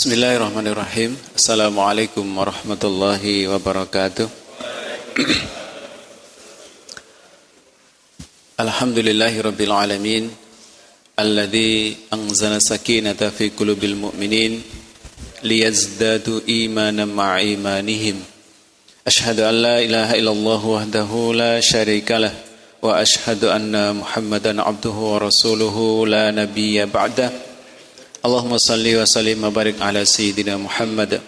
Bismillahirrahmanirrahim. Assalamualaikum warahmatullahi wabarakatuh. Alhamdulillahi rabbil alamin, alladzi anzala sakinata fi qulubil mu'minin liyazdadu imanan ma'a imanihim. Ashhadu an la ilaha illallah wahdahu la syarikalah wa ashhadu anna Muhammadan abduhu wa rasuluhu la nabiyya ba'da. Allahumma salli wa sallim wa barik ala sayyidina Muhammad.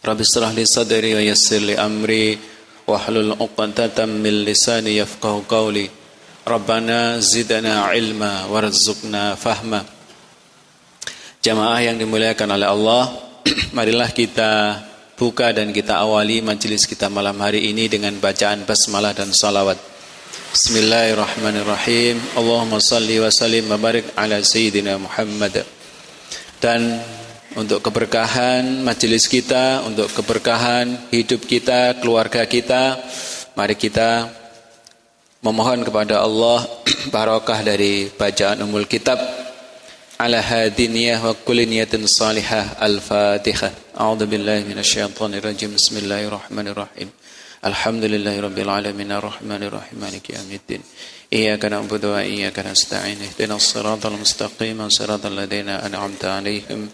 Rabbi shrah li sadri wa yassir li amri wahlul 'uqdatam min lisani yafqahu qawli. Rabbana zidna ilma warzuqna fahma. Jamaah yang dimuliakan oleh Allah, marilah kita buka dan kita awali majelis kita malam hari ini dengan bacaan basmalah dan salawat. Bismillahirrahmanirrahim. Allahumma salli wa sallim wa barik ala sayyidina Muhammad. Dan untuk keberkahan majelis kita, untuk keberkahan hidup kita, keluarga kita, mari kita memohon kepada Allah barokah dari bacaan Ummul Kitab. Ala hadiniyah wa kulli niyatin salihah. Al-Fatihah. A'udzubillahi minasyaitonir rajim. Bismillahirrahmanirrahim. Alhamdulillahirabbil alamin arrahmanir rahim maliki yaumiddin. Iyyaka na'budu wa iyyaka nasta'in. Ihdinas siratal mustaqim, siratal ladzina an'amta 'alaihim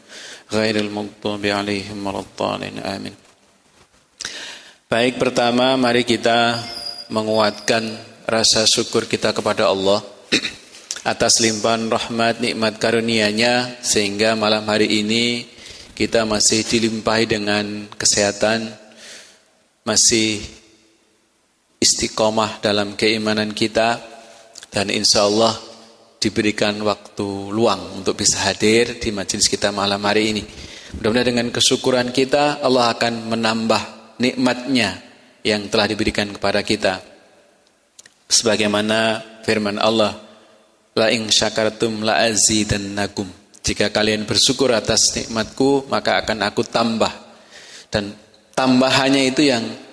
ghairil maghdubi 'alaihim waladdallin. Amin. Baik, pertama mari kita menguatkan rasa syukur kita kepada Allah atas limpahan rahmat nikmat karunia-Nya sehingga malam hari ini kita masih dilimpahi dengan kesehatan, masih istiqomah dalam keimanan kita, dan insya Allah diberikan waktu luang untuk bisa hadir di majelis kita malam hari ini. Mudah-mudahan dengan kesyukuran kita Allah akan menambah nikmat-Nya yang telah diberikan kepada kita. Sebagaimana firman Allah, la in syakartum la azidannakum. Jika kalian bersyukur atas nikmatku, maka akan aku tambah. Dan tambahannya itu yang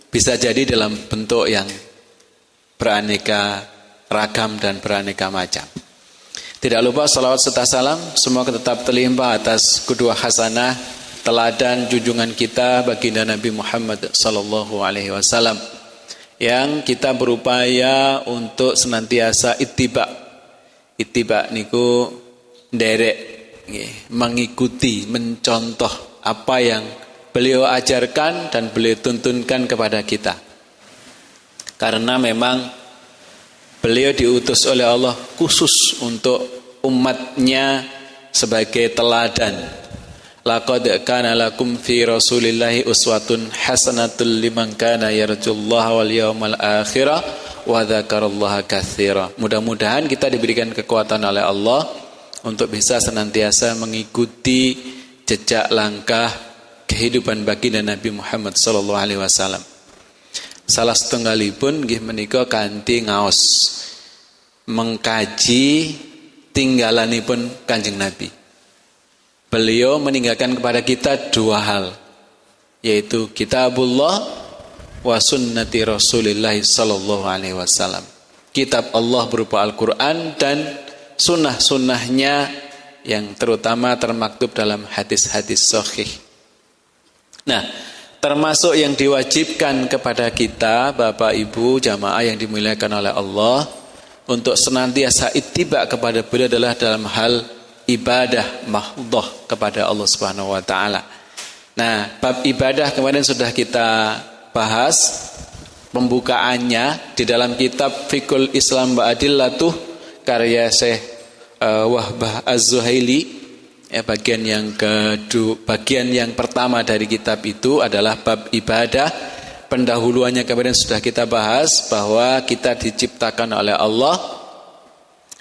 bisa jadi dalam bentuk yang beraneka ragam dan beraneka macam. Tidak lupa salawat serta salam semoga tetap terlimpah atas kedua hasanah teladan junjungan kita baginda Nabi Muhammad sallallahu alaihi wasallam yang kita berupaya untuk senantiasa ittiba. Ittiba niku nderek, mengikuti, mencontoh apa yang beliau ajarkan dan beliau tuntunkan kepada kita. Karena memang beliau diutus oleh Allah khusus untuk umatnya sebagai teladan. Laqad kana lakum fi Rasulillahi uswatun hasanatul liman kana yarjullaha wal yawmal akhirah wa dzakarallaha katsira. Mudah-mudahan kita diberikan kekuatan oleh Allah untuk bisa senantiasa mengikuti jejak langkah kehidupan baginda Nabi Muhammad sallallahu alaihi wasallam. Salah setunggalipun nggih menika kanthi ngaos mengkaji tinggalanipun Kanjeng Nabi. Beliau meninggalkan kepada kita dua hal, yaitu kitabullah wa sunnati Rasulillah sallallahu alaihi wasallam. Kitab Allah berupa Al-Qur'an dan sunnah-sunnahnya yang terutama termaktub dalam hadis-hadis sahih. Nah, termasuk yang diwajibkan kepada kita, Bapak Ibu jamaah yang dimuliakan oleh Allah, untuk senantiasa ittiba kepada beliau adalah dalam hal ibadah mahdhah kepada Allah Subhanahu wa taala. Nah, bab ibadah kemarin sudah kita bahas pembukaannya di dalam kitab Fiqhul Islam wa Adillatuh karya Syekh Wahbah Az-Zuhaili. Bagian yang pertama dari kitab itu adalah bab ibadah. Pendahuluannya kemarin sudah kita bahas bahwa kita diciptakan oleh Allah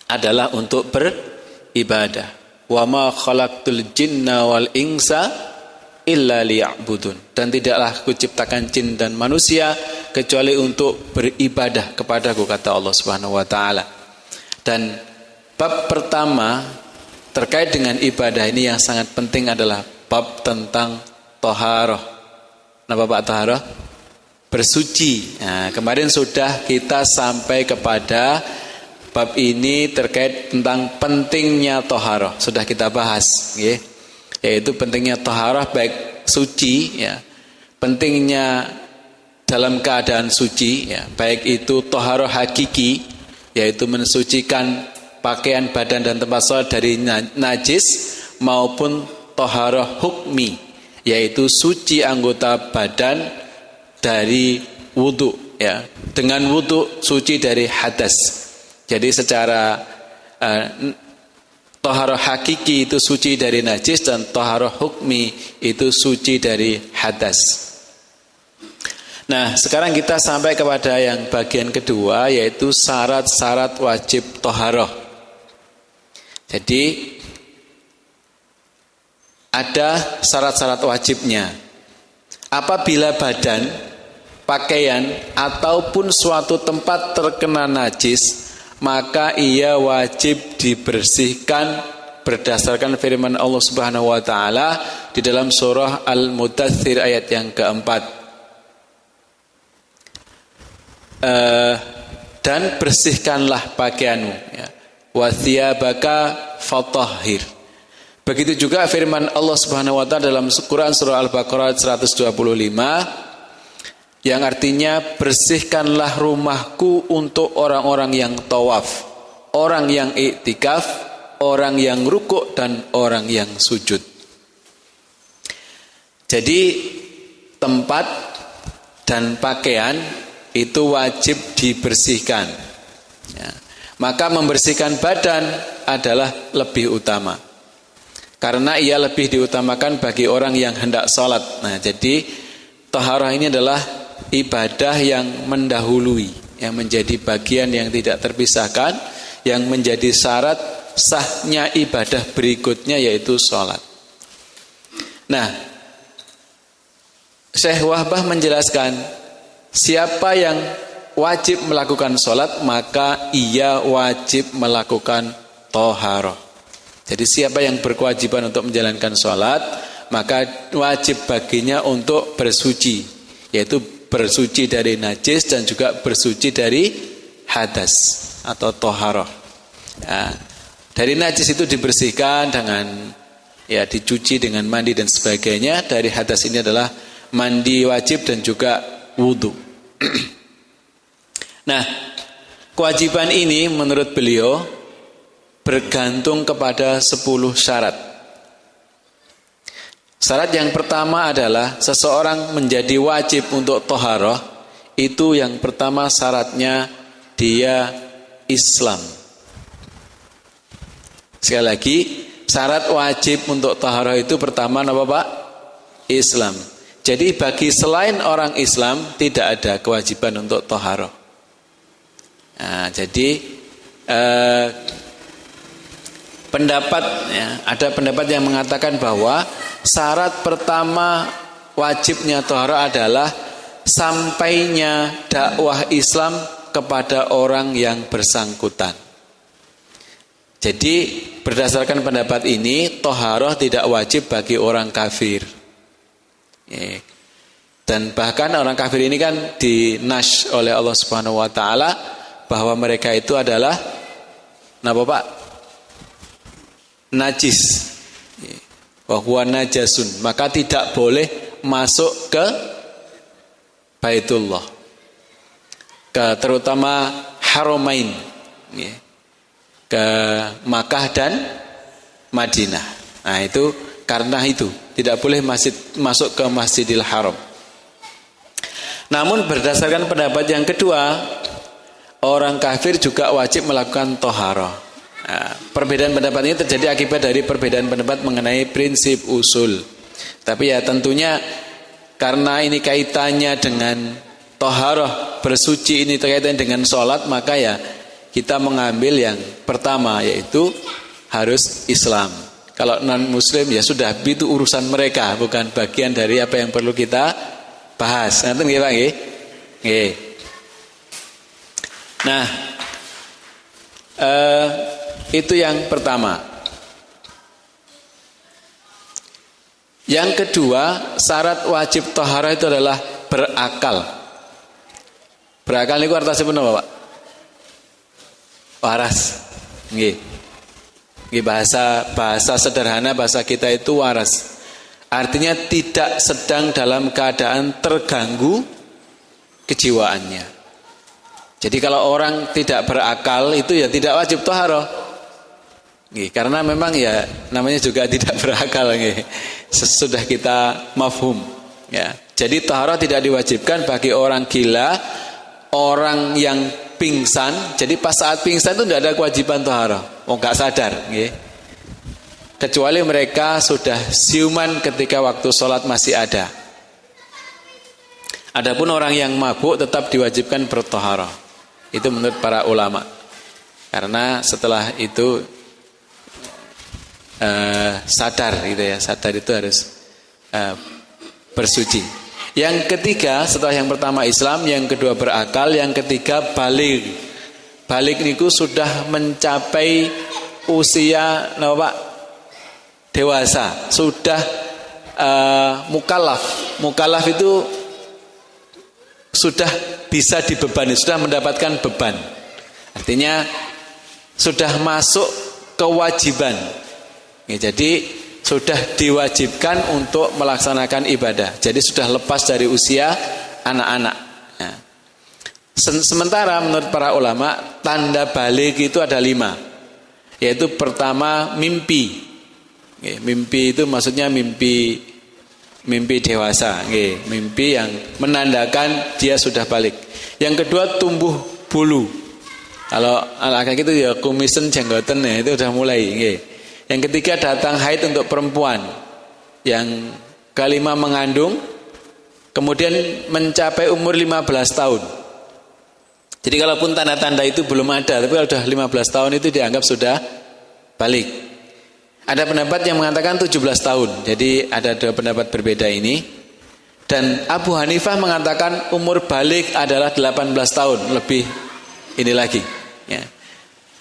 adalah untuk beribadah. Wa ma khalaqtul jinna wal insa illa liya'budun. Dan tidaklah aku ciptakan jin dan manusia kecuali untuk beribadah kepadaku, kata Allah Subhanahu wa taala. Dan bab pertama terkait dengan ibadah ini yang sangat penting adalah bab tentang taharah. Napa Pak taharah? Bersuci. Nah, kemarin sudah kita sampai kepada bab ini terkait tentang pentingnya taharah. Sudah kita bahas, nggih. yaitu pentingnya taharah baik suci ya, pentingnya dalam keadaan suci ya, baik itu taharah hakiki yaitu mensucikan pakaian badan dan tempat sholat dari najis, maupun taharah hukmi yaitu suci anggota badan dari wudu ya, dengan wudu suci dari hadas. Jadi secara taharah hakiki itu suci dari najis, dan taharah hukmi itu suci dari hadas. Nah, sekarang kita sampai kepada yang bagian kedua, yaitu syarat-syarat wajib taharah. Jadi ada syarat-syarat wajibnya. Apabila badan, pakaian ataupun suatu tempat terkena najis, maka ia wajib dibersihkan berdasarkan firman Allah Subhanahu wa taala di dalam surah Al-Mudaththir ayat yang keempat. Dan bersihkanlah pakaianmu ya. Wa thiyabaka fatahhir. Begitu juga firman Allah Subhanahu wa taala dalam Quran surah Al-Baqarah 125 yang artinya bersihkanlah rumahku untuk orang-orang yang tawaf, orang yang iktikaf, orang yang rukuk, dan orang yang sujud. Jadi tempat dan pakaian itu wajib dibersihkan ya. Maka membersihkan badan adalah lebih utama, karena ia lebih diutamakan bagi orang yang hendak sholat. Nah, jadi taharah ini adalah ibadah yang mendahului, yang menjadi bagian yang tidak terpisahkan, yang menjadi syarat sahnya ibadah berikutnya, yaitu sholat. Nah, Syekh Wahbah menjelaskan, siapa yang wajib melakukan sholat, maka ia wajib melakukan taharah. Jadi siapa yang berkewajiban untuk menjalankan sholat, maka wajib baginya untuk bersuci, yaitu bersuci dari najis dan juga bersuci dari hadas atau taharah. Ya, dari najis itu dibersihkan dengan ya dicuci dengan mandi dan sebagainya. Dari hadas ini adalah mandi wajib dan juga wudu. Nah, kewajiban ini menurut beliau bergantung kepada 10 syarat. Syarat yang pertama adalah seseorang menjadi wajib untuk taharah, itu yang pertama syaratnya dia Islam. Sekali lagi, syarat wajib untuk taharah itu pertama apa Pak? Islam. Jadi bagi selain orang Islam tidak ada kewajiban untuk taharah. Nah, jadi pendapat ya, ada pendapat yang mengatakan bahwa syarat pertama wajibnya taharah adalah sampainya dakwah Islam kepada orang yang bersangkutan. Jadi berdasarkan pendapat ini, taharah tidak wajib bagi orang kafir. Dan bahkan orang kafir ini kan dinash oleh Allah Subhanahu wa taala bahwa mereka itu adalah napa Pak? Najis. Wa huwa najasun, maka tidak boleh masuk ke Baitullah, terutama Haramain, ke Makkah dan Madinah. Nah, itu karena itu tidak boleh masuk ke Masjidil Haram. Namun berdasarkan pendapat yang kedua, orang kafir juga wajib melakukan taharah. Nah, perbedaan pendapat ini terjadi akibat dari perbedaan pendapat mengenai prinsip usul. Tapi ya tentunya karena ini kaitannya dengan taharah, bersuci ini terkaitan dengan sholat, maka ya kita mengambil yang pertama, yaitu harus Islam. Kalau non muslim ya sudah, itu urusan mereka, bukan bagian dari apa yang perlu kita bahas. Nanti nggih Pak nggih. Nggih. Nah, itu yang pertama. Yang kedua, syarat wajib taharah itu adalah berakal. Berakal niku artosipun apa, Pak? Waras. Nggih. Bahasa sederhana, bahasa kita itu waras. Artinya tidak sedang dalam keadaan terganggu kejiwaannya. Jadi kalau orang tidak berakal itu ya tidak wajib taharah. Karena memang ya namanya juga tidak berakal. Sesudah kita mafhum. Ya. Jadi taharah tidak diwajibkan bagi orang gila, orang yang pingsan. Jadi pas saat pingsan itu tidak ada kewajiban taharah. Nggak sadar. Kecuali mereka sudah siuman ketika waktu sholat masih ada. Adapun orang yang mabuk tetap diwajibkan bertaharah. Itu menurut para ulama. Karena setelah itu sadar gitu ya. Sadar itu harus bersuci. Yang ketiga setelah yang pertama Islam, yang kedua berakal, yang ketiga balik. Balik niku sudah mencapai usia Pak? Dewasa, sudah mukallaf. Mukallaf itu sudah bisa dibebani, sudah mendapatkan beban. Artinya sudah masuk kewajiban. Jadi sudah diwajibkan untuk melaksanakan ibadah. Jadi sudah lepas dari usia anak-anak. Sementara menurut para ulama tanda balik itu ada 5. Yaitu pertama mimpi. Mimpi itu maksudnya mimpi dewasa, mimpi yang menandakan dia sudah balik. Yang kedua tumbuh bulu. Kalau anak-anak itu ya kumisen jenggoten ya, itu sudah mulai. Yang ketiga datang haid untuk perempuan. Yang kelima mengandung, kemudian mencapai umur 15 tahun. Jadi kalaupun tanda-tanda itu belum ada, tapi kalau sudah 15 tahun itu dianggap sudah balik. Ada pendapat yang mengatakan 17 tahun. Jadi ada 2 pendapat berbeda ini. Dan Abu Hanifah mengatakan umur balik adalah 18 tahun. Lebih ini lagi. Ya.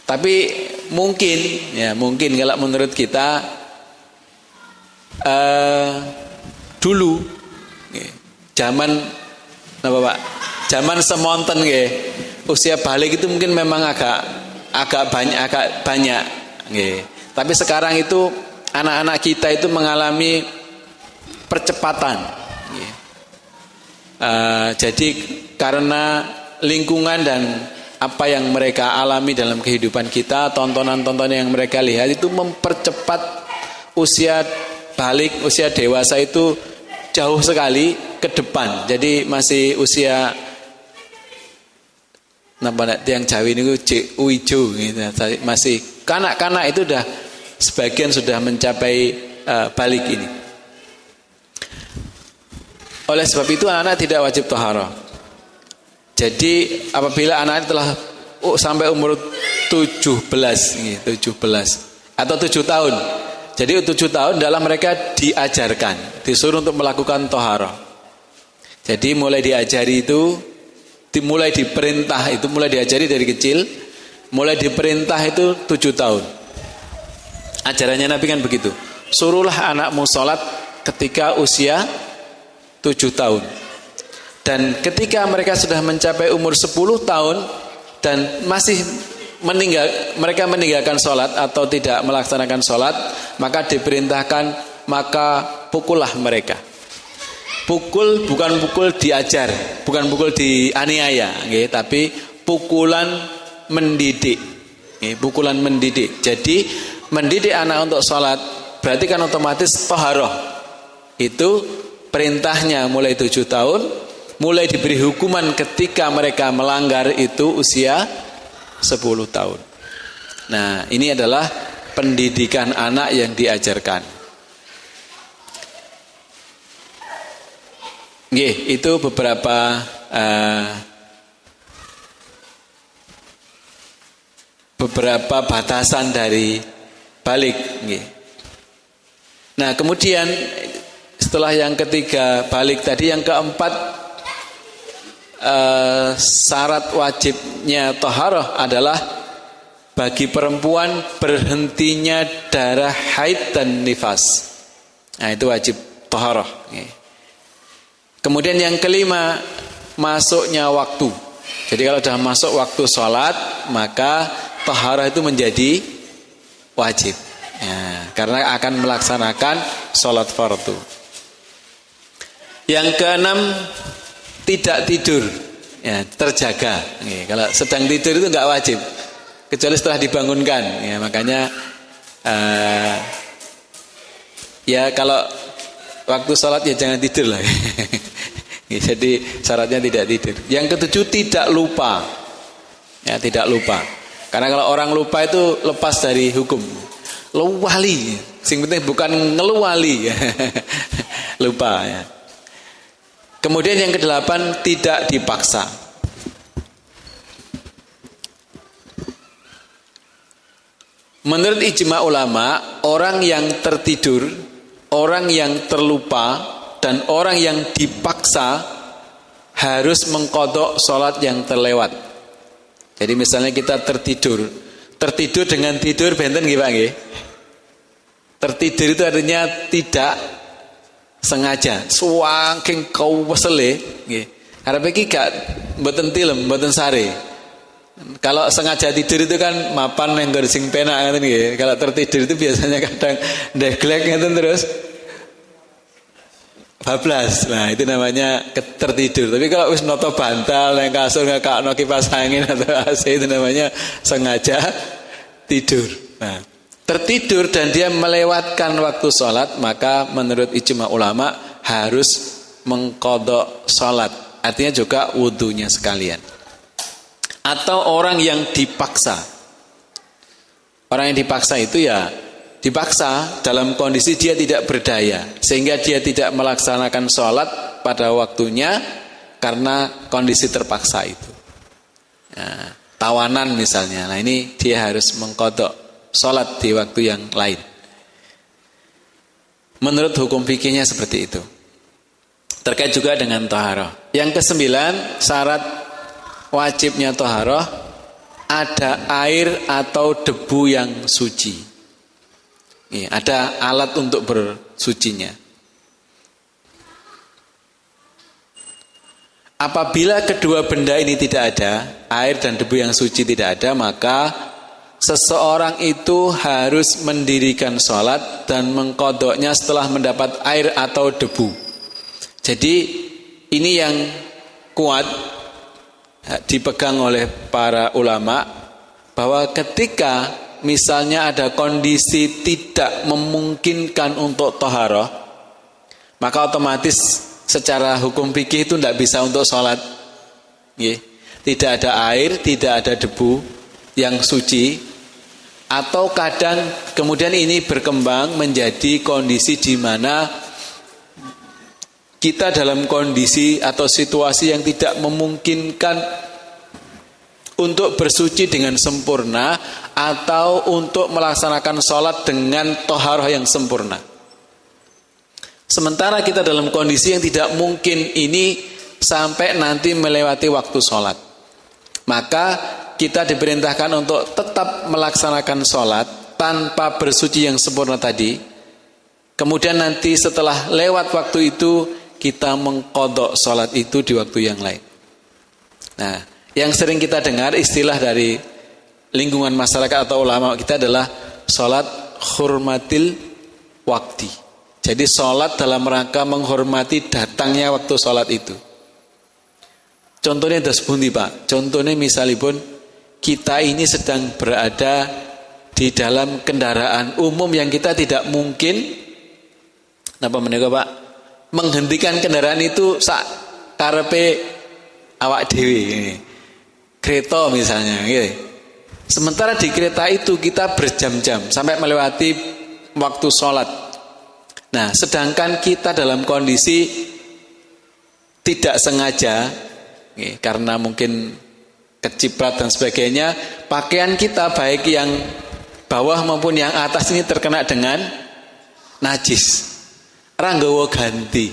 Tapi mungkin kalau menurut kita dulu zaman apa Pak? Zaman semonten usia balik itu mungkin memang agak banyak. Tapi sekarang itu anak-anak kita itu mengalami percepatan. Jadi karena lingkungan dan apa yang mereka alami dalam kehidupan kita, tontonan-tontonan yang mereka lihat itu mempercepat usia balik, usia dewasa itu jauh sekali ke depan. Jadi masih usia tiang Jawi ini uijo gitu. Masih kanak-kanak itu sebagian sudah mencapai balik ini. Oleh sebab itu anak-anak tidak wajib taharah. Jadi apabila anak telah sampai umur 17 atau 7 tahun. Jadi 7 tahun dalam mereka diajarkan, disuruh untuk melakukan taharah. Jadi mulai diajari itu, mulai diperintah itu, mulai diajari dari kecil, mulai diperintah itu 7 tahun. Ajarannya Nabi kan begitu. Suruhlah anakmu sholat ketika usia 7 tahun. Dan ketika mereka sudah mencapai umur 10 tahun dan masih mereka meninggalkan sholat atau tidak melaksanakan sholat, maka diperintahkan, maka pukullah mereka. Pukul bukan pukul diajar, bukan pukul dianiaya, tapi pukulan mendidik. Pukulan mendidik. Jadi mendidik anak untuk sholat berarti kan otomatis taharah. Itu perintahnya mulai 7 tahun, mulai diberi hukuman ketika mereka melanggar itu usia 10 tahun. Nah, ini adalah pendidikan anak yang diajarkan. Itu beberapa batasan dari balik. Nah, kemudian setelah yang ketiga balik tadi, yang keempat syarat wajibnya taharah adalah bagi perempuan berhentinya darah haid dan nifas. Nah, itu wajib taharah. Kemudian yang kelima masuknya waktu. Jadi kalau sudah masuk waktu sholat, maka taharah itu menjadi wajib. Ya, karena akan melaksanakan sholat fardu. Yang keenam, tidak tidur, ya, terjaga. Ya, kalau sedang tidur itu nggak wajib, kecuali setelah dibangunkan. Ya, makanya ya kalau waktu sholat ya jangan tidur lah. Jadi syaratnya tidak tidur. Yang ketujuh, tidak lupa. Ya, tidak lupa. Karena kalau orang lupa itu lepas dari hukum. Luwali. Sing penting bukan ngeluwali. Lupa ya. Kemudian yang kedelapan, tidak dipaksa. Menurut ijma ulama, orang yang tertidur, orang yang terlupa, dan orang yang dipaksa harus mengqadha sholat yang terlewat. Jadi misalnya kita tertidur dengan tidur benten nggih Pak nggih. Tertidur itu artinya tidak sengaja, saking kawesele nggih. Arep iki gak mboten tilem, mboten sare. Kalau sengaja tidur itu kan mapan yang sing penak ngoten nggih. Kalau tertidur itu biasanya kadang ndeglek ngeten terus bablas. Nah, itu namanya tertidur. Tapi kalau wis noto bantal yang kasur ngakakno kipas angin atau AC, itu namanya sengaja tidur. Nah, tertidur dan dia melewatkan waktu sholat, maka menurut ijma ulama harus mengqadha sholat. Artinya juga wudunya sekalian. Atau orang yang dipaksa. Orang yang dipaksa itu ya dipaksa dalam kondisi dia tidak berdaya, sehingga dia tidak melaksanakan sholat pada waktunya karena kondisi terpaksa itu. Nah, tawanan misalnya, nah ini dia harus mengqadha sholat di waktu yang lain. Menurut hukum fikihnya seperti itu. Terkait juga dengan taharah. Yang kesembilan, syarat wajibnya taharah, ada air atau debu yang suci. Ya, ada alat untuk bersucinya. Apabila kedua benda ini tidak ada, air dan debu yang suci tidak ada, maka seseorang itu harus mendirikan sholat dan mengqadhanya setelah mendapat air atau debu. Jadi ini yang kuat dipegang oleh para ulama, bahwa ketika misalnya ada kondisi tidak memungkinkan untuk taharah, maka otomatis secara hukum fikih itu tidak bisa untuk sholat. Tidak ada air, tidak ada debu yang suci. Atau kadang kemudian ini berkembang menjadi kondisi di mana kita dalam kondisi atau situasi yang tidak memungkinkan untuk bersuci dengan sempurna atau untuk melaksanakan sholat dengan toharoh yang sempurna. Sementara kita dalam kondisi yang tidak mungkin ini sampai nanti melewati waktu sholat, maka kita diperintahkan untuk tetap melaksanakan sholat tanpa bersuci yang sempurna tadi. Kemudian nanti setelah lewat waktu itu kita mengqadha sholat itu di waktu yang lain. Nah, yang sering kita dengar istilah dari lingkungan masyarakat atau ulama kita adalah sholat hurmatil wakti. Jadi sholat dalam rangka menghormati datangnya waktu sholat itu. Contohnya das pundi Pak. Contohnya misalipun kita ini sedang berada di dalam kendaraan umum yang kita tidak mungkin napa menika Pak, menghentikan kendaraan itu sak karepe awak dhewe. Kereta misalnya gitu. Sementara di kereta itu kita berjam-jam sampai melewati waktu sholat. Nah, sedangkan kita dalam kondisi tidak sengaja karena mungkin keciprat dan sebagainya, pakaian kita baik yang bawah maupun yang atas ini terkena dengan najis. Ranggawa ganti.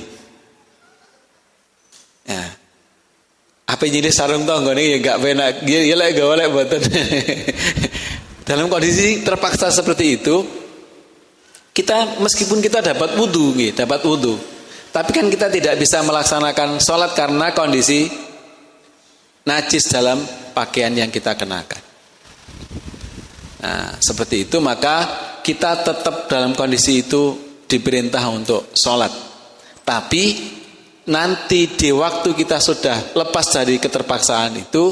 Ya. Apa jadi sarung tonggo ini ya gak penak. Ya lek gawe lek mboten. Dalam kondisi terpaksa seperti itu, kita meskipun kita dapat wudu, tapi kan kita tidak bisa melaksanakan sholat karena kondisi najis dalam pakaian yang kita kenakan. Nah, seperti itu maka kita tetap dalam kondisi itu diperintah untuk sholat. Tapi nanti di waktu kita sudah lepas dari keterpaksaan itu,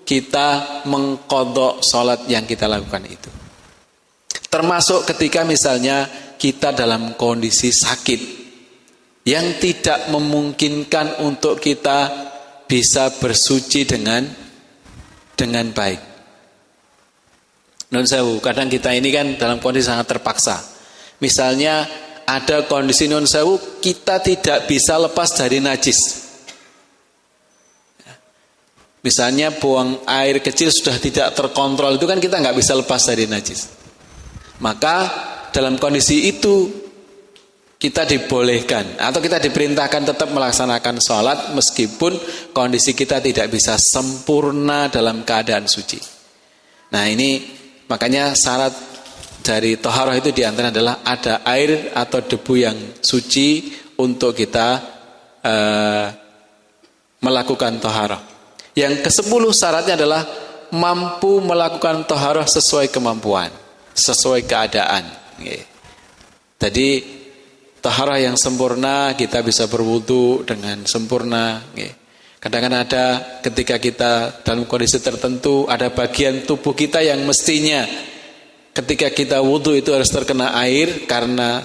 kita mengqadha sholat yang kita lakukan itu. Termasuk ketika misalnya kita dalam kondisi sakit yang tidak memungkinkan untuk kita bisa bersuci dengan baik. Nun sewu, kadang kita ini kan dalam kondisi sangat terpaksa. Misalnya ada kondisi nun sewu, kita tidak bisa lepas dari najis. Misalnya buang air kecil sudah tidak terkontrol, itu kan kita nggak bisa lepas dari najis. Maka dalam kondisi itu kita dibolehkan atau kita diperintahkan tetap melaksanakan sholat meskipun kondisi kita tidak bisa sempurna dalam keadaan suci. Nah ini makanya syarat dari toharoh itu diantara adalah ada air atau debu yang suci untuk kita melakukan toharoh. Yang ke-10 syaratnya adalah mampu melakukan toharoh sesuai kemampuan, sesuai keadaan. Jadi taharah yang sempurna, kita bisa berwudu dengan sempurna. Kadang-kadang ada ketika kita dalam kondisi tertentu, ada bagian tubuh kita yang mestinya ketika kita wudu itu harus terkena air, karena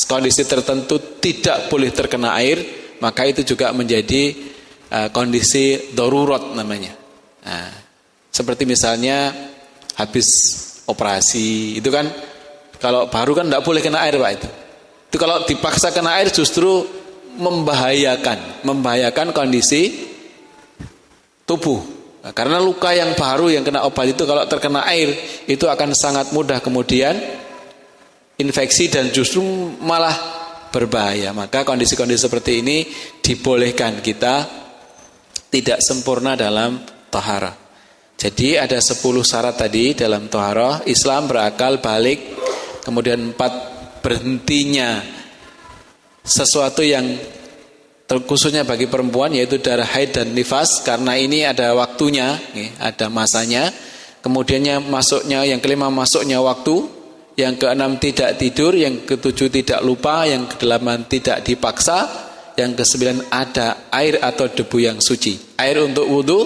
kondisi tertentu tidak boleh terkena air, maka itu juga menjadi kondisi darurat namanya. Nah, seperti misalnya habis operasi, itu kan kalau baru kan tidak boleh kena air Pak itu. Itu kalau dipaksa kena air justru membahayakan kondisi tubuh. Nah, karena luka yang baru yang kena obat itu kalau terkena air itu akan sangat mudah kemudian infeksi dan justru malah berbahaya. Maka kondisi-kondisi seperti ini dibolehkan kita tidak sempurna dalam taharah. Jadi ada 10 syarat tadi dalam taharah. Islam berakal balik, kemudian 4 berhentinya sesuatu yang khususnya bagi perempuan yaitu darah haid dan nifas, karena ini ada waktunya, ada masanya. Kemudiannya masuknya, yang kelima masuknya waktu, yang keenam tidak tidur, yang ketujuh tidak lupa, yang kedelapan tidak dipaksa, yang kesembilan ada air atau debu yang suci, air untuk wudu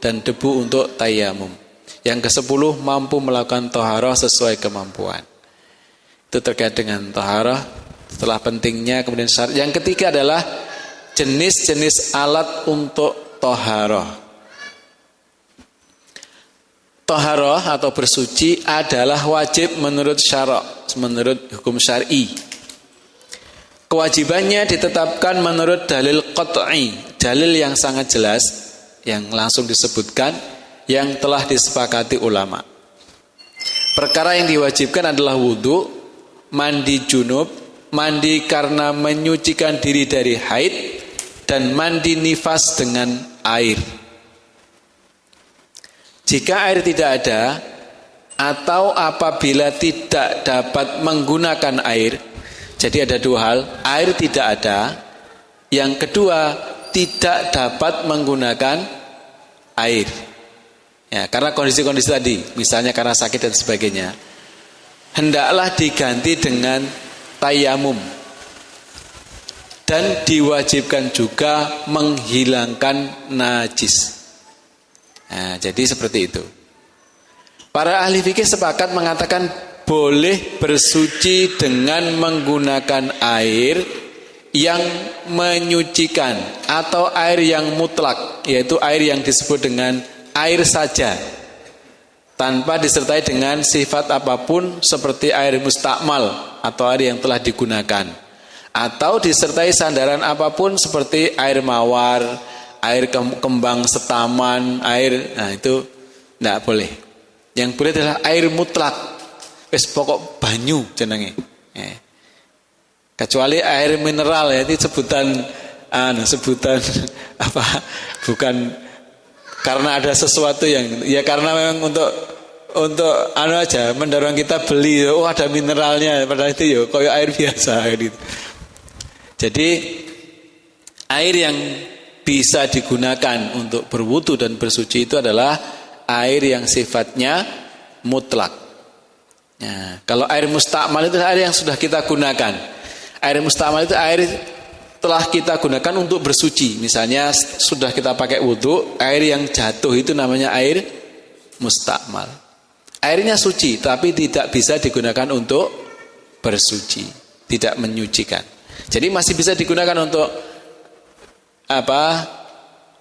dan debu untuk tayamum. Yang ke-10 mampu melakukan taharah sesuai kemampuan. Itu terkait dengan taharah. Setelah pentingnya kemudian syarat. Yang ketiga adalah jenis-jenis alat untuk taharah. Taharah atau bersuci adalah wajib menurut syarak, menurut hukum syar'i. Kewajibannya ditetapkan menurut dalil qat'i, dalil yang sangat jelas, yang langsung disebutkan, yang telah disepakati ulama. Perkara yang diwajibkan adalah wudu, mandi junub, mandi karena menyucikan diri dari haid, dan mandi nifas dengan air. Jika air tidak ada, atau apabila tidak dapat menggunakan air, jadi ada 2 hal, air tidak ada, yang kedua tidak dapat menggunakan air. Ya, karena kondisi-kondisi tadi, misalnya karena sakit dan sebagainya, hendaklah diganti dengan tayamum. Dan diwajibkan juga menghilangkan najis. Nah, jadi seperti itu. Para ahli fikih sepakat mengatakan boleh bersuci dengan menggunakan air yang menyucikan atau air yang mutlak, yaitu air yang disebut dengan air saja, tanpa disertai dengan sifat apapun seperti air mustakmal atau air yang telah digunakan, atau disertai sandaran apapun seperti air mawar, air kembang setaman, air, nah itu tidak boleh. Yang boleh adalah air mutlak. Wis pokok banyu jenenge. Kecuali air mineral ya, itu sebutan apa? Bukan karena ada sesuatu yang ya karena memang untuk aja mendorong kita beli, oh ada mineralnya, padahal itu ya kayak air biasa gitu. Jadi air yang bisa digunakan untuk berwudu dan bersuci itu adalah air yang sifatnya mutlak. Nah, kalau air mustakmal itu air yang sudah kita gunakan. Air mustakmal itu air telah kita gunakan untuk bersuci. Misalnya sudah kita pakai wudhu, air yang jatuh itu namanya air mustakmal. Airnya suci, tapi tidak bisa digunakan untuk bersuci, tidak menyucikan. Jadi masih bisa digunakan untuk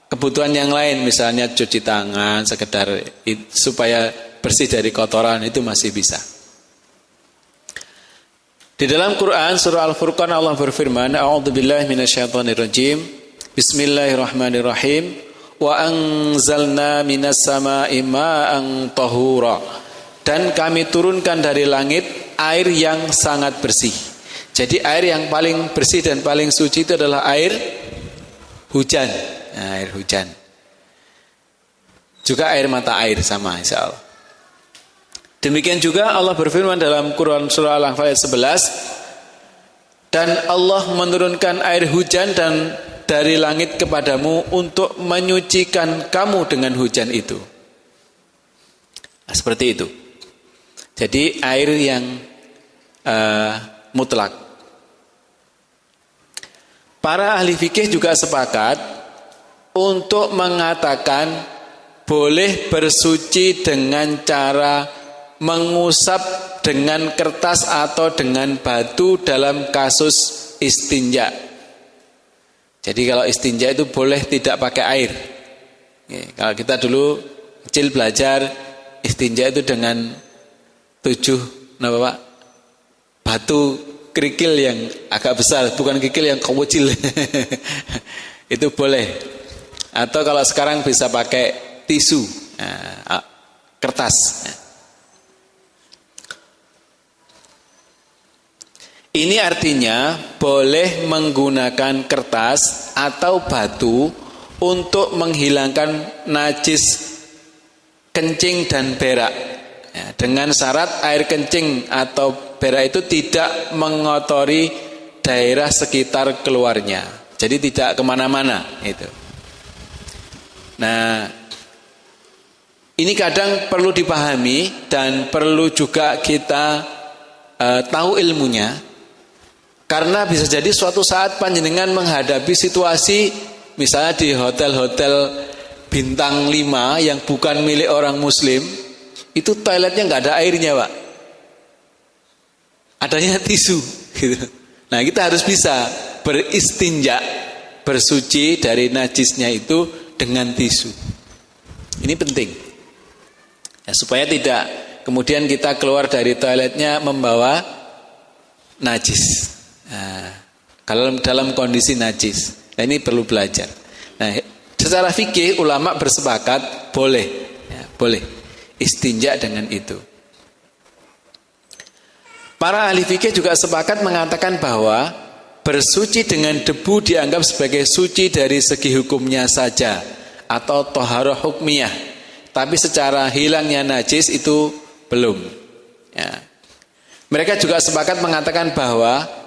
kebutuhan yang lain, misalnya cuci tangan, sekedar supaya bersih dari kotoran, itu masih bisa. Di dalam Quran surah Al-Furqan Allah berfirman, A'udzubillahi minasyaitonirrajim. Bismillahirrahmanirrahim. Wa anzalna minas sama'i ma'an tahura. Dan kami turunkan dari langit air yang sangat bersih. Jadi air yang paling bersih dan paling suci itu adalah air hujan. Nah, air hujan. Juga air mata air sama insyaallah. Demikian juga Allah berfirman dalam Quran surah Al-Anfal ayat 11, dan Allah menurunkan air hujan dan dari langit kepadamu untuk menyucikan kamu dengan hujan itu. Nah, seperti itu. Jadi air yang mutlak. Para ahli fikih juga sepakat untuk mengatakan boleh bersuci dengan cara mengusap dengan kertas atau dengan batu dalam kasus istinja. Jadi kalau istinja itu boleh tidak pakai air. Kalau kita dulu kecil belajar istinja itu dengan 7 batu kerikil yang agak besar, bukan kerikil yang kecil. Itu boleh. Atau kalau sekarang bisa pakai tisu, kertas. Ini artinya boleh menggunakan kertas atau batu untuk menghilangkan najis kencing dan berak. Ya, dengan syarat air kencing atau berak itu tidak mengotori daerah sekitar keluarnya. Jadi tidak kemana-mana itu. Nah, ini kadang perlu dipahami dan perlu juga kita tahu ilmunya. Karena bisa jadi suatu saat panjenengan menghadapi situasi misalnya di hotel-hotel bintang 5 yang bukan milik orang muslim, itu toiletnya nggak ada airnya, Pak. Adanya tisu gitu. Nah, kita harus bisa beristinja, bersuci dari najisnya itu dengan tisu. Ini penting. Ya, supaya tidak kemudian kita keluar dari toiletnya membawa najis. Nah, kalau dalam kondisi najis. Nah, ini perlu belajar. Nah, secara fikih ulama bersepakat boleh, ya, boleh istinja dengan itu. Para ahli fikih juga sepakat mengatakan bahwa bersuci dengan debu dianggap sebagai suci dari segi hukumnya saja atau thaharah hukmiyah. Tapi secara hilangnya najis itu belum. Ya. Mereka juga sepakat mengatakan bahwa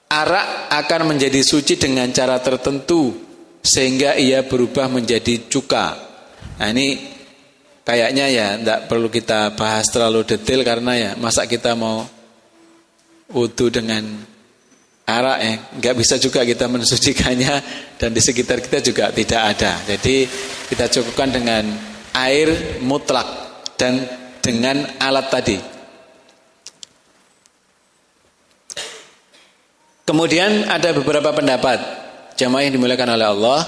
arak akan menjadi suci dengan cara tertentu sehingga ia berubah menjadi cuka. Nah, ini kayaknya ya tidak perlu kita bahas terlalu detail karena ya masa kita mau wudu dengan arak ya, nggak bisa juga kita mensucikannya dan di sekitar kita juga tidak ada. Jadi kita cukupkan dengan air mutlak dan dengan alat tadi. Kemudian ada beberapa pendapat jamaah yang dimuliakan oleh Allah,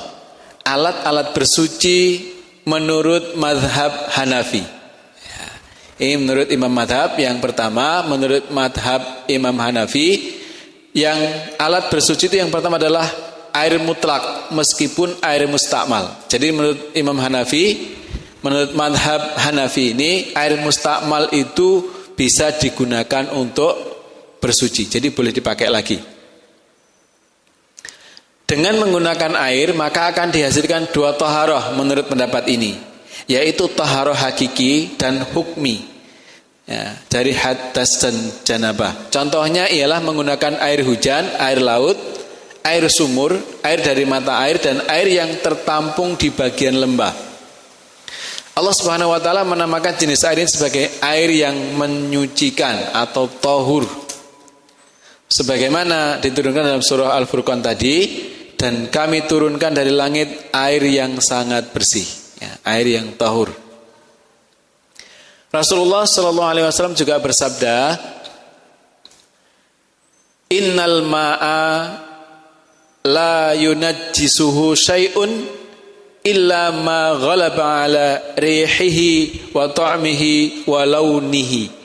alat-alat bersuci menurut mazhab Hanafi. Ya, ini menurut Imam Madhab yang pertama, menurut Madhab Imam Hanafi, yang alat bersuci itu yang pertama adalah air mutlak meskipun air mustakmal. Jadi menurut Imam Hanafi, menurut Madhab Hanafi ini air mustakmal itu bisa digunakan untuk bersuci. Jadi boleh dipakai lagi. Dengan menggunakan air maka akan dihasilkan 2 thaharah menurut pendapat ini, yaitu thaharah hakiki dan hukmi, ya, dari hadas dan janabah. Contohnya ialah menggunakan air hujan, air laut, air sumur, air dari mata air, dan air yang tertampung di bagian lembah. Allah Subhanahu wa taala menamakan jenis air ini sebagai air yang menyucikan atau tahur. Sebagaimana diturunkan dalam surah Al-Furqan tadi, dan kami turunkan dari langit air yang sangat bersih, ya, air yang tahur. Rasulullah sallallahu alaihi wasallam juga bersabda, "Innal ma'a la yunajjisuhu syai'un illa ma ghalaba ala rihihi wa ta'mihi wa launihi."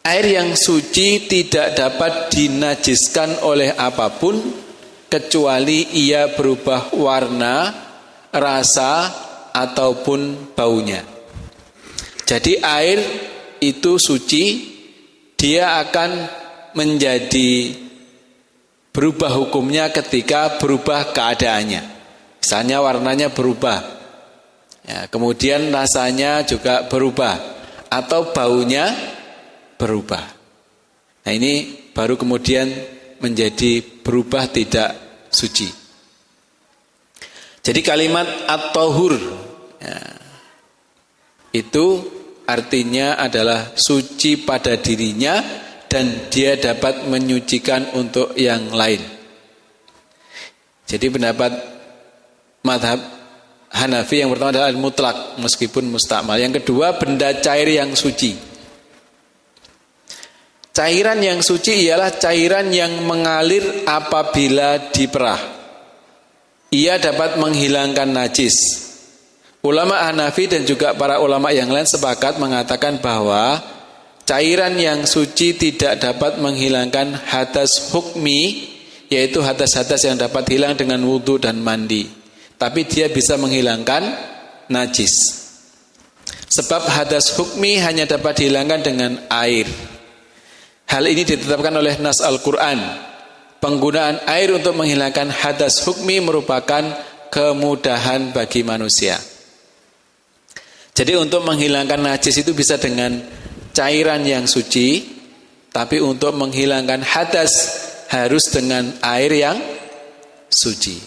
Air yang suci tidak dapat dinajiskan oleh apapun kecuali ia berubah warna, rasa ataupun baunya. Jadi air itu suci, dia akan menjadi berubah hukumnya ketika berubah keadaannya. Misalnya warnanya berubah, ya, kemudian rasanya juga berubah, atau baunya berubah. Nah ini baru kemudian menjadi berubah tidak suci. Jadi kalimat at-tahur, ya, itu artinya adalah suci pada dirinya dan dia dapat menyucikan untuk yang lain. Jadi pendapat mazhab Hanafi yang pertama adalah mutlak meskipun mustakmal. Yang kedua, benda cair yang suci. Cairan yang suci ialah cairan yang mengalir apabila diperah. Ia dapat menghilangkan najis. Ulama Hanafi dan juga para ulama yang lain sepakat mengatakan bahwa cairan yang suci tidak dapat menghilangkan hadas hukmi, yaitu hadas-hadas yang dapat hilang dengan wudhu dan mandi. Tapi dia bisa menghilangkan najis. Sebab hadas hukmi hanya dapat dihilangkan dengan air. Hal ini ditetapkan oleh nas Al-Quran. Penggunaan air untuk menghilangkan hadas hukmi merupakan kemudahan bagi manusia. Jadi untuk menghilangkan najis itu bisa dengan cairan yang suci, tapi untuk menghilangkan hadas harus dengan air yang suci.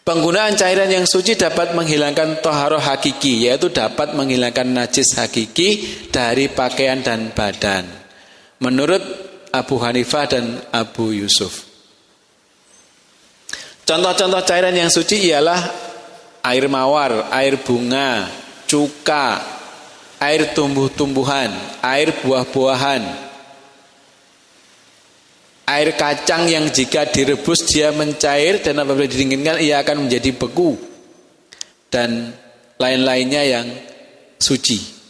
Penggunaan cairan yang suci dapat menghilangkan toharoh hakiki, yaitu dapat menghilangkan najis hakiki dari pakaian dan badan. Menurut Abu Hanifah dan Abu Yusuf. Contoh-contoh cairan yang suci ialah air mawar, air bunga, cuka, air tumbuh-tumbuhan, air buah-buahan, air kacang yang jika direbus dia mencair dan apabila didinginkan ia akan menjadi beku, dan lain-lainnya yang suci.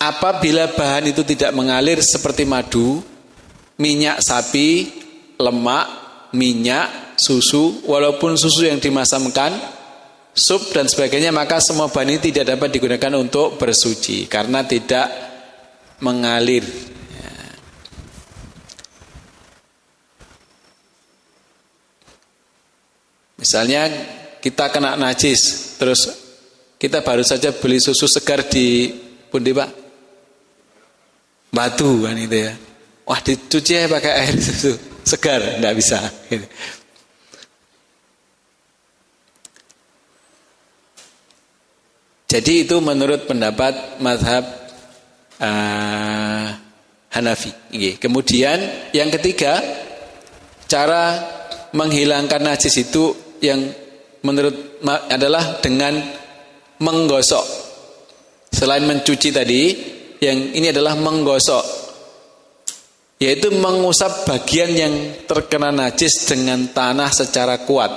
Apabila bahan itu tidak mengalir seperti madu, minyak sapi, lemak, minyak, susu, walaupun susu yang dimasamkan, sup dan sebagainya, maka semua bahan ini tidak dapat digunakan untuk bersuci karena tidak mengalir. Misalnya kita kena najis, terus kita baru saja beli susu segar di pundi Pak? Batu kan itu ya. Wah dicuci ya pakai air susu segar, enggak bisa. Gitu. Jadi itu menurut pendapat mazhab Hanafi. Kemudian yang ketiga, cara menghilangkan najis itu yang menurut adalah dengan menggosok. Selain mencuci tadi, yang ini adalah menggosok, yaitu mengusap bagian yang terkena najis dengan tanah secara kuat.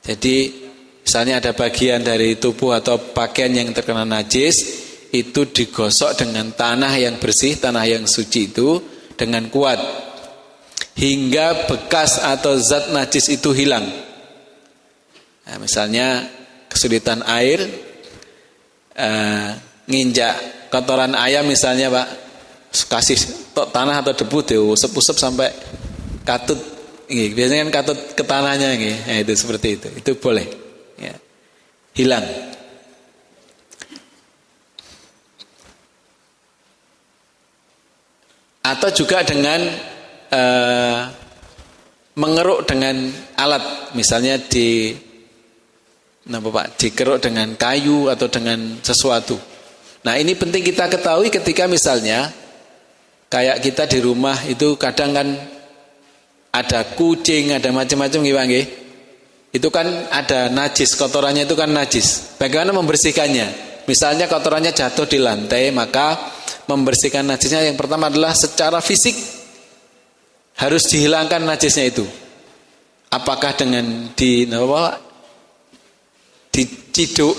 Jadi misalnya ada bagian dari tubuh atau pakaian yang terkena najis, itu digosok dengan tanah yang bersih, tanah yang suci itu dengan kuat, hingga bekas atau zat najis itu hilang. Nah, misalnya kesulitan air, nginjak kotoran ayam misalnya Pak, kasih tanah atau debu diusap-usap sampai katut, biasanya kan katut ke tanahnya, nah, itu seperti itu boleh, ya. Hilang. Atau juga dengan mengeruk dengan alat, misalnya dikeruk dengan kayu atau dengan sesuatu. Nah, ini penting kita ketahui ketika misalnya kayak kita di rumah itu kadang kan ada kucing, ada macam-macam nggih. Itu kan ada najis, kotorannya itu kan najis. Bagaimana membersihkannya? Misalnya kotorannya jatuh di lantai, maka membersihkan najisnya yang pertama adalah secara fisik harus dihilangkan najisnya itu. Apakah dengan diciduk,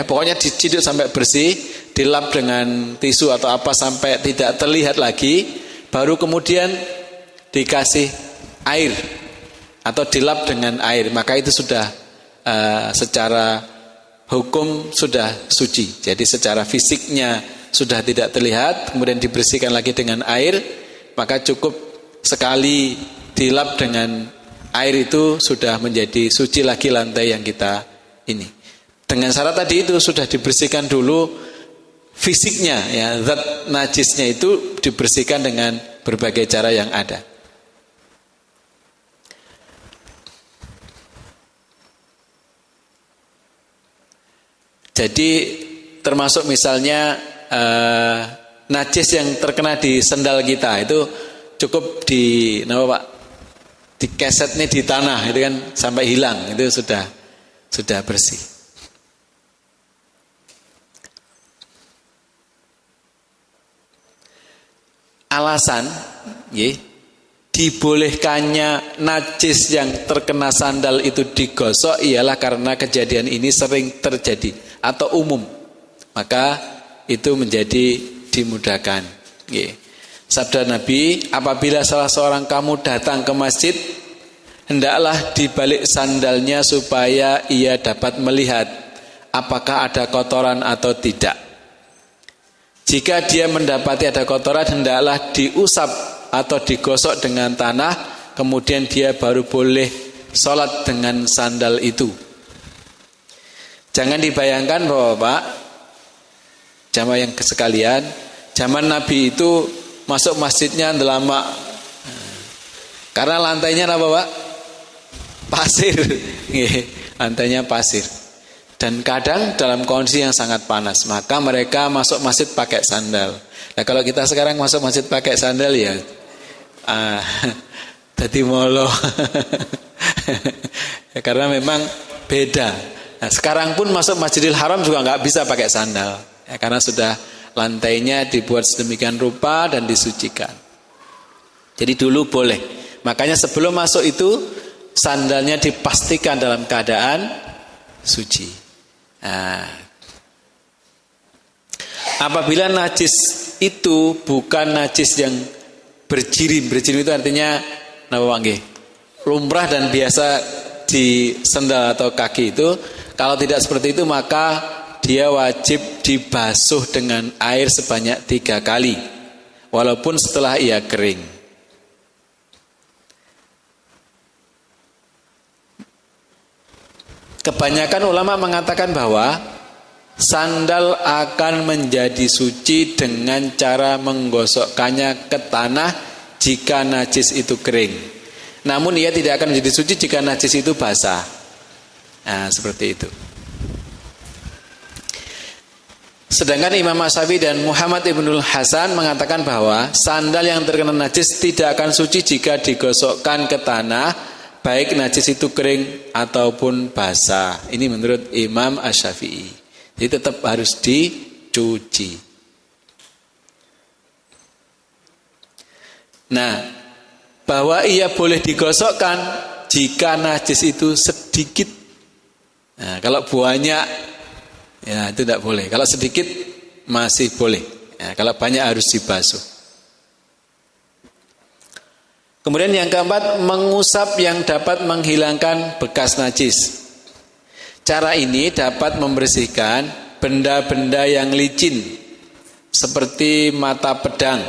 pokoknya diciduk sampai bersih, dilap dengan tisu atau apa sampai tidak terlihat lagi, baru kemudian dikasih air atau dilap dengan air, maka itu sudah secara hukum sudah suci. Jadi secara fisiknya sudah tidak terlihat, kemudian dibersihkan lagi dengan air, maka cukup sekali dilap dengan air itu sudah menjadi suci lagi lantai yang kita ini. Dengan syarat tadi itu sudah dibersihkan dulu fisiknya, ya, zat najisnya itu dibersihkan dengan berbagai cara yang ada. Jadi termasuk misalnya najis yang terkena di sendal kita itu cukup dikesetnya di tanah itu kan sampai hilang, itu sudah bersih. Alasan dibolehkannya najis yang terkena sandal itu digosok ialah karena kejadian ini sering terjadi atau umum, maka itu menjadi dimudahkan. Sabda Nabi, apabila salah seorang kamu datang ke masjid, hendaklah dibalik sandalnya supaya ia dapat melihat apakah ada kotoran atau tidak. Jika dia mendapati ada kotoran, hendaklah diusap atau digosok dengan tanah, kemudian dia baru boleh sholat dengan sandal itu. Jangan dibayangkan Bapak-bapak, jamaah yang sekalian, zaman Nabi itu masuk masjidnya lama, karena lantainya apa Pak? Pasir, lantainya pasir. Dan kadang dalam kondisi yang sangat panas, maka mereka masuk masjid pakai sandal. Nah kalau kita sekarang masuk masjid pakai sandal ya, jadi molo. Ya, karena memang beda. Nah, sekarang pun masuk Masjidil Haram juga nggak bisa pakai sandal, ya, karena sudah lantainya dibuat sedemikian rupa dan disucikan. Jadi dulu boleh. Makanya sebelum masuk itu sandalnya dipastikan dalam keadaan suci. Nah, apabila najis itu bukan najis yang berjirim itu artinya lumrah dan biasa di sandal atau kaki itu, kalau tidak seperti itu maka dia wajib dibasuh dengan air sebanyak 3 kali, walaupun setelah ia kering. Kebanyakan ulama mengatakan bahwa sandal akan menjadi suci dengan cara menggosokkannya ke tanah jika najis itu kering. Namun ia tidak akan menjadi suci jika najis itu basah. Nah, seperti itu. Sedangkan Imam Asy-Syafi'i dan Muhammad Ibnul Hasan mengatakan bahwa sandal yang terkena najis tidak akan suci jika digosokkan ke tanah, baik najis itu kering ataupun basah. Ini menurut Imam Asy-Syafi'i. Jadi tetap harus dicuci. Nah, bahwa ia boleh digosokkan jika najis itu sedikit. Nah, kalau banyak, ya itu tidak boleh. Kalau sedikit masih boleh. Ya, kalau banyak harus dibasuh. Kemudian yang keempat, mengusap yang dapat menghilangkan bekas najis. Cara ini dapat membersihkan benda-benda yang licin seperti mata pedang.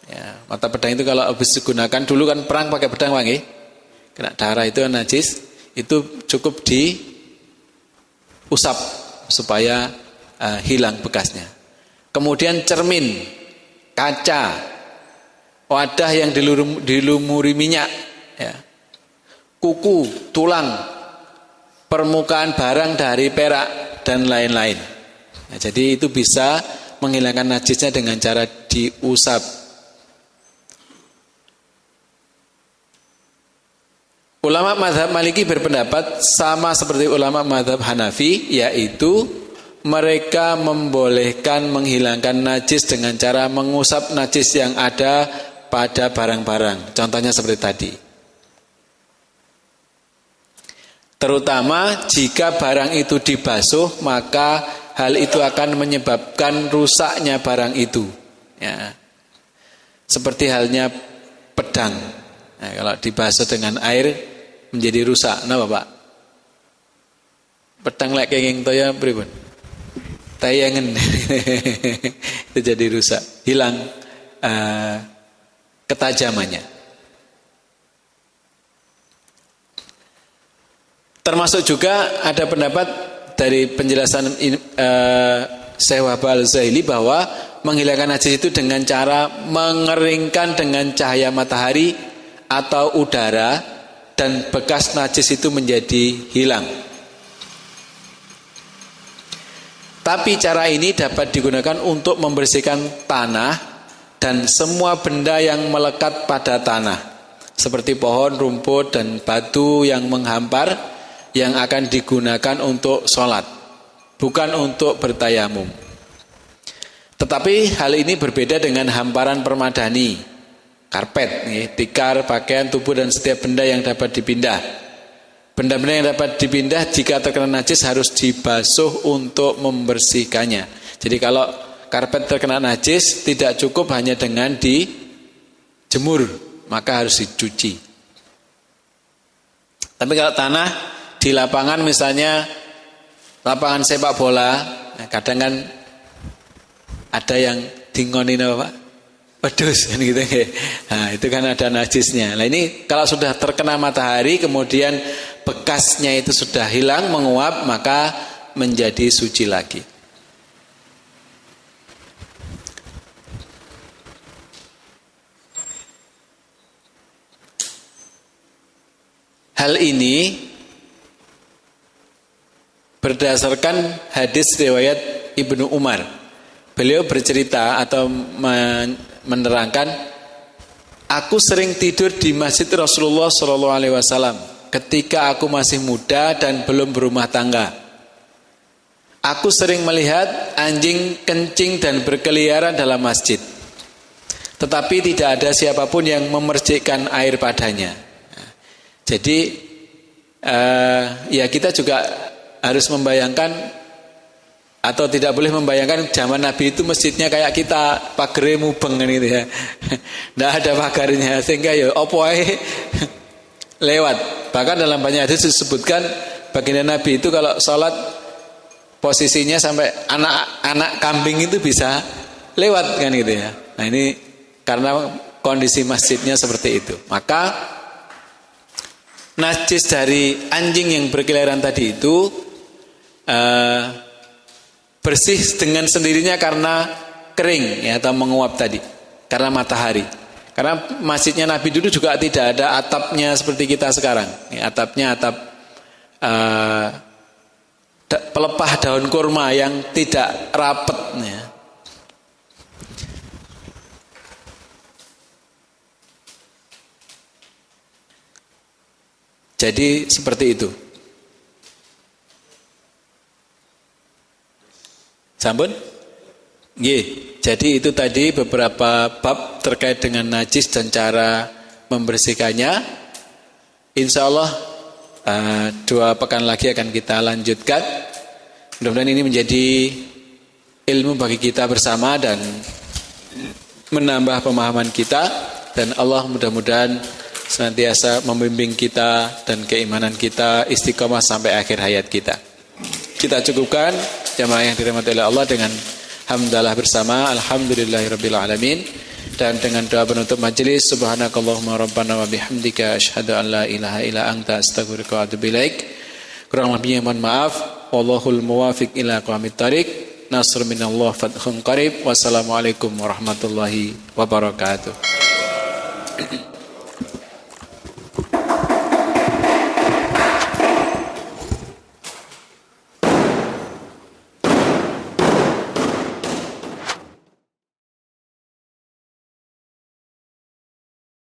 Ya, mata pedang itu kalau habis digunakan, dulu kan perang pakai pedang wangi, kena darah itu najis, itu cukup diusap supaya hilang bekasnya. Kemudian cermin, kaca, wadah yang dilumuri minyak, ya. Kuku, tulang, permukaan barang dari perak dan lain-lain. Nah, jadi itu bisa menghilangkan najisnya dengan cara diusap. Ulama mazhab Maliki berpendapat sama seperti ulama mazhab Hanafi, yaitu mereka membolehkan menghilangkan najis dengan cara mengusap najis yang ada pada barang-barang. Contohnya seperti tadi. Terutama jika barang itu dibasuh, maka hal itu akan menyebabkan rusaknya barang itu. Ya. Seperti halnya pedang. Nah, kalau dibasuh dengan air menjadi rusak. Napa, Pak? Pedang lek kenging toya pripun? Tayangan itu jadi rusak, hilang ketajamannya. Termasuk juga ada pendapat dari penjelasan Syekh Wahab Al-Zaili bahwa menghilangkan najis itu dengan cara mengeringkan dengan cahaya matahari atau udara dan bekas najis itu menjadi hilang. Tapi cara ini dapat digunakan untuk membersihkan tanah dan semua benda yang melekat pada tanah, seperti pohon, rumput, dan batu yang menghampar yang akan digunakan untuk sholat, bukan untuk bertayamum. Tetapi hal ini berbeda dengan hamparan permadani, karpet, tikar, pakaian, tubuh, dan setiap benda yang dapat dipindah. Benda-benda yang dapat dipindah jika terkena najis harus dibasuh untuk membersihkannya. Jadi kalau karpet terkena najis tidak cukup hanya dengan dijemur, maka harus dicuci. Tapi kalau tanah di lapangan, misalnya lapangan sepak bola, nah kadang kan ada yang dingonin apa Pak? Pedus kan gitu. Nah, itu kan ada najisnya. Nah, ini kalau sudah terkena matahari kemudian bekasnya itu sudah hilang, menguap, maka menjadi suci lagi. Hal ini berdasarkan hadis riwayat Ibnu Umar. Beliau bercerita atau menerangkan, aku sering tidur di masjid Rasulullah SAW ketika aku masih muda dan belum berumah tangga. Aku sering melihat anjing kencing dan berkeliaran dalam masjid, tetapi tidak ada siapapun yang memercikkan air padanya. Jadi ya kita juga harus membayangkan atau tidak boleh membayangkan zaman Nabi itu masjidnya kayak kita pagere mubeng gitu ya. Tidak ada pagarnya sehingga ya opo ae lewat. Bahkan dalam banyak hadis disebutkan baginda Nabi itu kalau sholat posisinya sampai anak kambing itu bisa lewat kan gitu ya. Nah ini karena kondisi masjidnya seperti itu. Maka najis dari anjing yang berkeliaran tadi itu bersih dengan sendirinya karena kering ya, atau menguap tadi karena matahari. Karena masjidnya Nabi dulu juga tidak ada atapnya seperti kita sekarang. Ya, atapnya atap pelepah daun kurma yang tidak rapat ya. Jadi seperti itu. Sampun? Nggih. Jadi itu tadi beberapa bab terkait dengan najis dan cara membersihkannya. Insya Allah 2 pekan lagi akan kita lanjutkan. Mudah-mudahan ini menjadi ilmu bagi kita bersama dan menambah pemahaman kita. Dan Allah mudah-mudahan senantiasa membimbing kita dan keimanan kita istiqomah sampai akhir hayat kita. Kita cukupkan jamaah yang dirahmati oleh Allah dengan hamdalah bersama alhamdulillahirabbil alamin, dan dengan doa penutup majelis subhanakallahumma rabbana wa bihamdika asyhadu an la ilaha illa anta astaghfiruka wa atubu ilaik. Kurang lebihnya mohon maaf. Wallahul muwafiq ila aqwamit thariq. Nasr minallah fathun qarib. Wassalamualaikum warahmatullahi wabarakatuh.